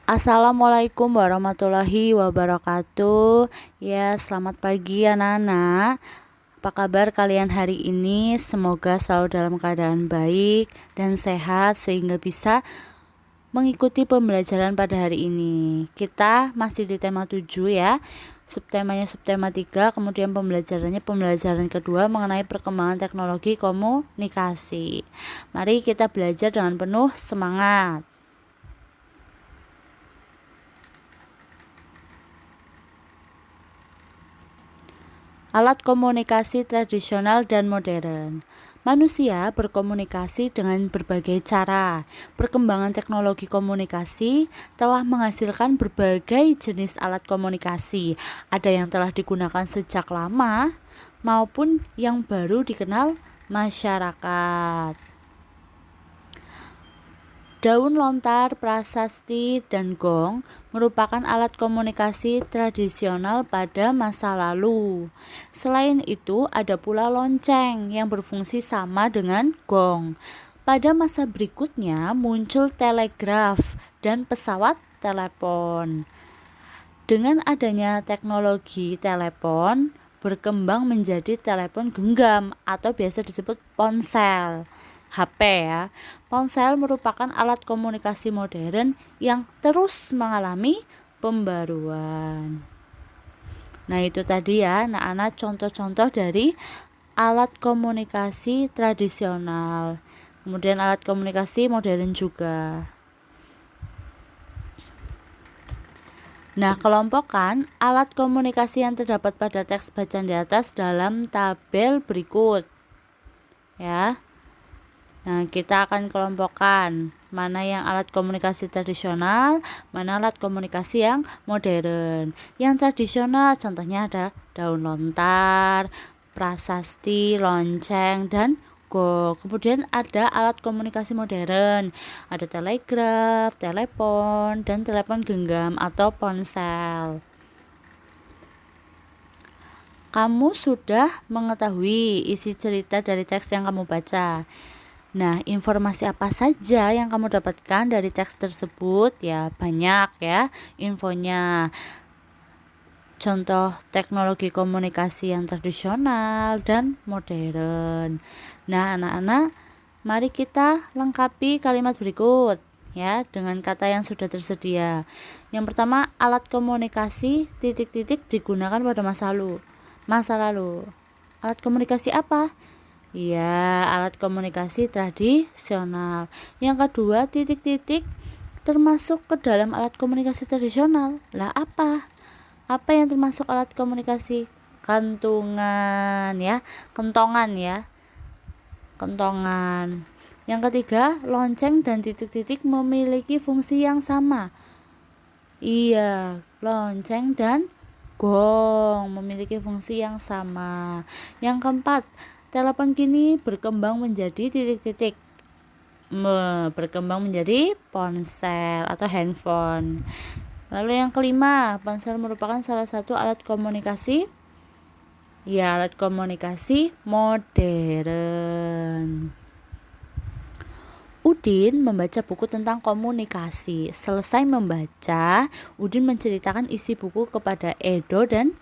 Assalamualaikum warahmatullahi wabarakatuh. Ya, selamat pagi anak-anak. Apa kabar kalian hari ini? Semoga selalu dalam keadaan baik dan sehat sehingga bisa mengikuti pembelajaran pada hari ini. Kita masih di tema 7 ya. Subtemanya subtema 3, kemudian pembelajaran kedua mengenai perkembangan teknologi komunikasi. Mari kita belajar dengan penuh semangat. Alat komunikasi tradisional dan modern. Manusia berkomunikasi dengan berbagai cara. Perkembangan teknologi komunikasi telah menghasilkan berbagai jenis alat komunikasi. Ada yang telah digunakan sejak lama maupun yang baru dikenal masyarakat. Daun lontar, prasasti, dan gong merupakan alat komunikasi tradisional pada masa lalu. Selain itu, ada pula lonceng yang berfungsi sama dengan gong. Pada masa berikutnya muncul telegraf dan pesawat telepon. Dengan adanya teknologi telepon, berkembang menjadi telepon genggam atau biasa disebut ponsel. HP ya. Ponsel merupakan alat komunikasi modern yang terus mengalami pembaruan. Nah, itu tadi ya anak-anak contoh-contoh dari alat komunikasi tradisional. Kemudian alat komunikasi modern juga. Nah, kelompokkan alat komunikasi yang terdapat pada teks bacaan di atas dalam tabel berikut. Ya. Nah, kita akan kelompokkan mana yang alat komunikasi tradisional, mana alat komunikasi yang modern. Yang tradisional contohnya ada daun lontar, prasasti, lonceng, dan gong. Kemudian ada alat komunikasi modern, ada telegraf, telepon, dan telepon genggam atau ponsel. Kamu sudah mengetahui isi cerita dari teks yang kamu baca. Nah, informasi apa saja yang kamu dapatkan dari teks tersebut? Ya, banyak ya infonya. Contoh teknologi komunikasi yang tradisional dan modern. Nah, anak-anak, mari kita lengkapi kalimat berikut ya dengan kata yang sudah tersedia. Yang pertama, alat komunikasi titik-titik digunakan pada masa lalu. Masa lalu. Alat komunikasi apa? Ya, alat komunikasi tradisional. Yang kedua, titik-titik termasuk ke dalam alat komunikasi tradisional. Lah apa? Apa yang termasuk alat komunikasi? Kantungan ya, kentongan ya. Kentongan. Yang ketiga, lonceng dan titik-titik memiliki fungsi yang sama. Iya, lonceng dan gong memiliki fungsi yang sama. Yang keempat, telepon kini berkembang menjadi titik-titik, berkembang menjadi ponsel atau handphone. Lalu yang kelima, ponsel merupakan salah satu alat komunikasi. Ya, alat komunikasi modern. Udin membaca buku tentang komunikasi. Selesai membaca, Udin menceritakan isi buku kepada Edo dan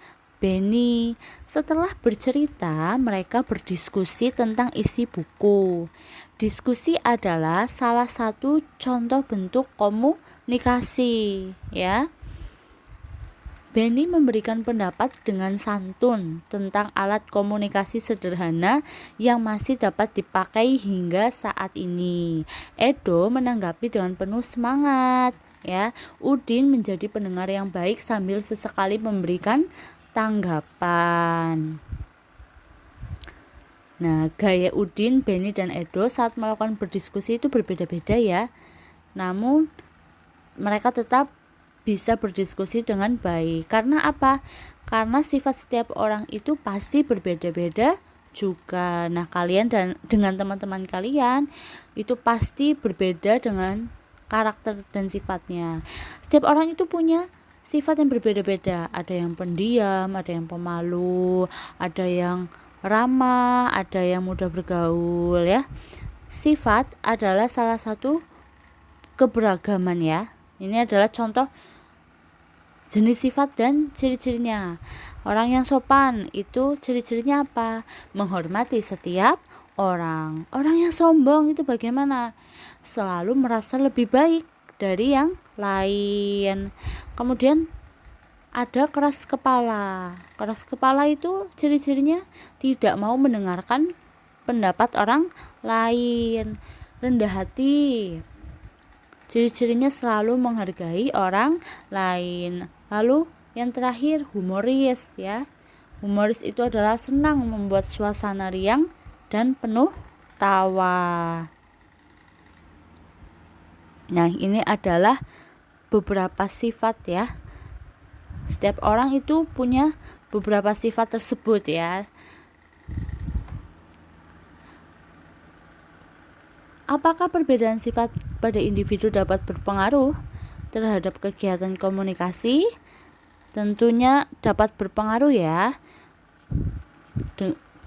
Benny. Setelah bercerita, mereka berdiskusi tentang isi buku. Diskusi adalah salah satu contoh bentuk komunikasi, ya. Benny memberikan pendapat dengan santun tentang alat komunikasi sederhana yang masih dapat dipakai hingga saat ini. Edo menanggapi dengan penuh semangat, ya. Udin menjadi pendengar yang baik sambil sesekali memberikan tanggapan. Nah, gaya Udin, Benny, dan Edo saat melakukan berdiskusi itu berbeda-beda ya. Namun mereka tetap bisa berdiskusi dengan baik. Karena apa? Karena sifat setiap orang itu pasti berbeda-beda juga. Nah, kalian dan dengan teman-teman kalian itu pasti berbeda dengan karakter dan sifatnya. Setiap orang itu punya sifat yang berbeda-beda. Ada yang pendiam, ada yang pemalu, ada yang ramah, ada yang mudah bergaul ya. Sifat adalah salah satu keberagaman ya, Ini adalah contoh jenis sifat dan ciri-cirinya. Orang yang sopan itu ciri-cirinya apa? Menghormati setiap orang. Orang yang sombong itu bagaimana? Selalu merasa lebih baik dari yang lain. Kemudian ada keras kepala. Keras kepala itu ciri-cirinya tidak mau mendengarkan pendapat orang lain. Rendah hati, ciri-cirinya selalu menghargai orang lain. Lalu yang terakhir, humoris ya. Humoris itu adalah senang membuat suasana riang dan penuh tawa. Nah, ini adalah beberapa sifat ya. Setiap orang itu punya beberapa sifat tersebut ya. Apakah perbedaan sifat pada individu dapat berpengaruh terhadap kegiatan komunikasi? Tentunya dapat berpengaruh ya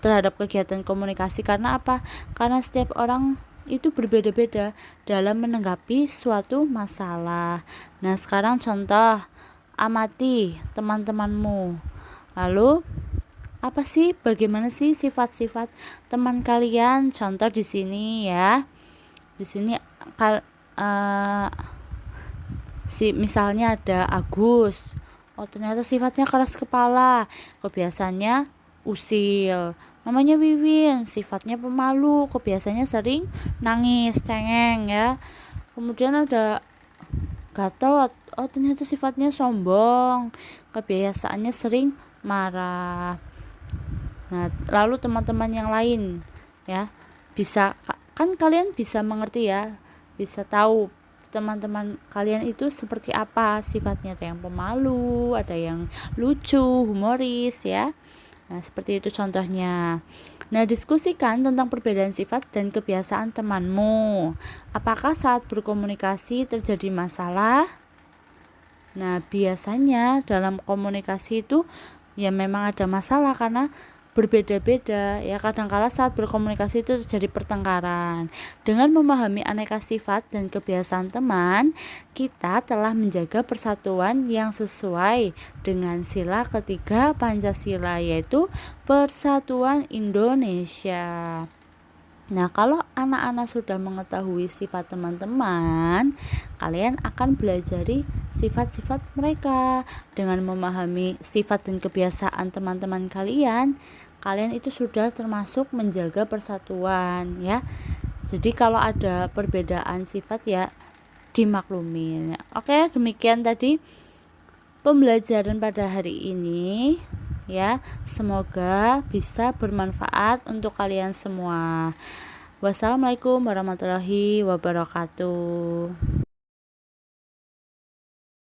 terhadap kegiatan komunikasi. Karena apa? Karena setiap orang itu berbeda-beda dalam menanggapi suatu masalah. Nah, sekarang contoh, amati teman-temanmu. Lalu apa sih, bagaimana sih sifat-sifat teman kalian? Contoh di sini ya. Di sini misalnya ada Agus. Oh, ternyata sifatnya keras kepala, kebiasaannya usil. Namanya Wiwin, sifatnya pemalu, kebiasaannya sering nangis, cengeng ya. Kemudian ada Gatot. Oh, ternyata sifatnya sombong, kebiasaannya sering marah. Nah, lalu teman-teman yang lain ya, bisa kan kalian bisa mengerti ya, bisa tahu teman-teman kalian itu seperti apa sifatnya. Ada yang pemalu, ada yang lucu, humoris ya. Nah, seperti itu contohnya. Nah, diskusikan tentang perbedaan sifat dan kebiasaan temanmu. Apakah saat berkomunikasi terjadi masalah? Nah, biasanya dalam komunikasi itu ya memang ada masalah karena berbeda-beda ya. Kadangkala saat berkomunikasi itu terjadi pertengkaran. Dengan memahami aneka sifat dan kebiasaan teman, kita telah menjaga persatuan yang sesuai dengan sila ketiga Pancasila, yaitu Persatuan Indonesia. Nah, kalau anak-anak sudah mengetahui sifat teman-teman, kalian akan belajari sifat-sifat mereka. Dengan memahami sifat dan kebiasaan teman-teman kalian itu sudah termasuk menjaga persatuan ya. Jadi kalau ada perbedaan sifat ya dimaklumin. Oke, demikian tadi pembelajaran pada hari ini ya. Semoga bisa bermanfaat untuk kalian semua. Wassalamualaikum warahmatullahi wabarakatuh.